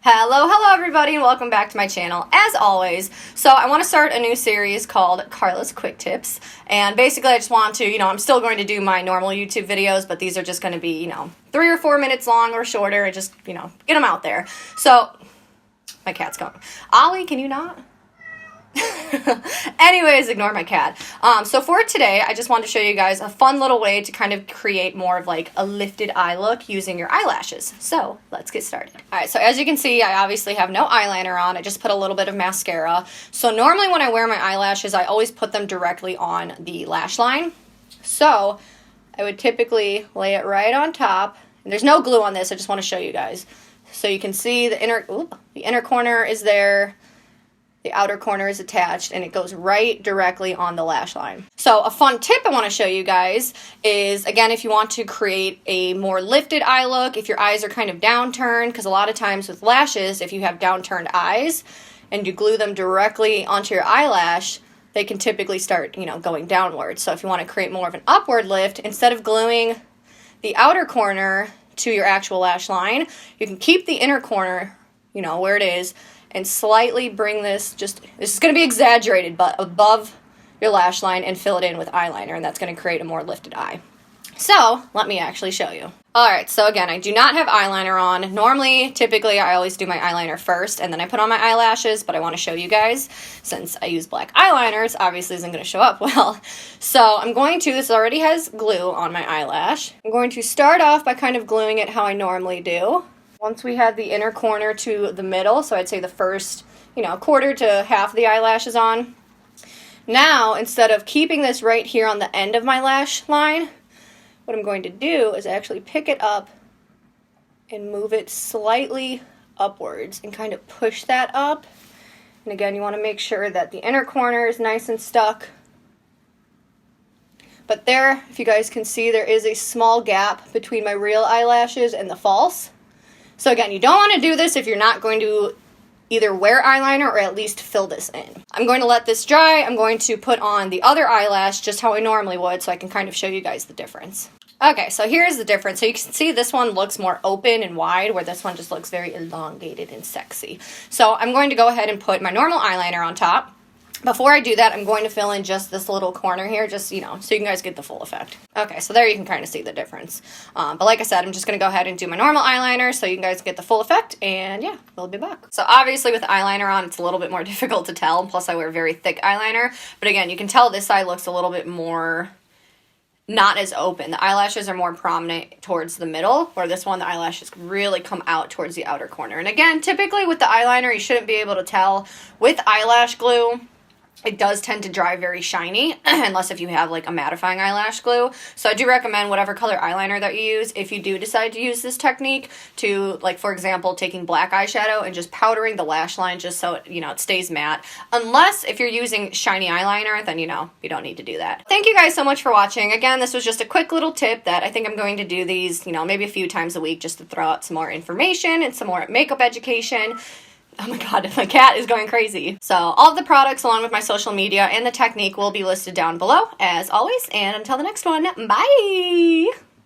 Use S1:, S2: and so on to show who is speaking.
S1: Hello everybody, and welcome back to my channel, as always. So I want to start a new series called Karla's Quick Tips, and basically I just want to, I'm still going to do my normal YouTube videos, but these are just going to be, 3 or 4 minutes long or shorter, and just, get them out there. So, my cat's going. Ollie, can you not? Anyways, ignore my cat. So for today, I just wanted to show you guys a fun little way to kind of create more of like a lifted eye look using your eyelashes. So let's get started. Alright, so as you can see, I obviously have no eyeliner on. I just put a little bit of mascara. So normally when I wear my eyelashes, I always put them directly on the lash line. So I would typically lay it right on top. And there's no glue on this, I just want to show you guys. So you can see the inner corner is there. The outer corner is attached, and it goes right directly on the lash line. So a fun tip I want to show you guys is, again, if you want to create a more lifted eye look, if your eyes are kind of downturned, because a lot of times with lashes, if you have downturned eyes and you glue them directly onto your eyelash, they can typically start, going downward. So if you want to create more of an upward lift, instead of gluing the outer corner to your actual lash line, you can keep the inner corner, where it is, and slightly bring this, this is going to be exaggerated, but above your lash line, and fill it in with eyeliner, and that's going to create a more lifted eye. So, let me actually show you. Alright, so again, I do not have eyeliner on. Normally, typically, I always do my eyeliner first, and then I put on my eyelashes, but I want to show you guys, since I use black eyeliner, it obviously isn't going to show up well. So, this already has glue on my eyelash. I'm going to start off by kind of gluing it how I normally do. Once we have the inner corner to the middle, so I'd say the first, quarter to half of the eyelashes on. Now, instead of keeping this right here on the end of my lash line, what I'm going to do is actually pick it up and move it slightly upwards and kind of push that up. And again, you want to make sure that the inner corner is nice and stuck. But there, if you guys can see, there is a small gap between my real eyelashes and the false. So again, you don't want to do this if you're not going to either wear eyeliner or at least fill this in. I'm going to let this dry. I'm going to put on the other eyelash just how I normally would, so I can kind of show you guys the difference. Okay, so here's the difference. So you can see this one looks more open and wide, where this one just looks very elongated and sexy. So I'm going to go ahead and put my normal eyeliner on top. Before I do that, I'm going to fill in just this little corner here, just, so you guys get the full effect. Okay, so there you can kind of see the difference. But like I said, I'm just going to go ahead and do my normal eyeliner so you guys get the full effect, and yeah, we'll be back. So obviously with eyeliner on, it's a little bit more difficult to tell, plus I wear very thick eyeliner. But again, you can tell this side looks a little bit more not as open. The eyelashes are more prominent towards the middle, where this one, the eyelashes really come out towards the outer corner. And again, typically with the eyeliner, you shouldn't be able to tell. With eyelash glue, it does tend to dry very shiny, unless if you have like a mattifying eyelash glue. So I do recommend whatever color eyeliner that you use, if you do decide to use this technique, to, like, for example, taking black eyeshadow and just powdering the lash line just so it, it stays matte. Unless if you're using shiny eyeliner, then, you don't need to do that. Thank you guys so much for watching. Again, this was just a quick little tip that I think I'm going to do these, maybe a few times a week, just to throw out some more information and some more makeup education. Oh my god, my cat is going crazy. So all of the products along with my social media and the technique will be listed down below, as always, and until the next one, bye!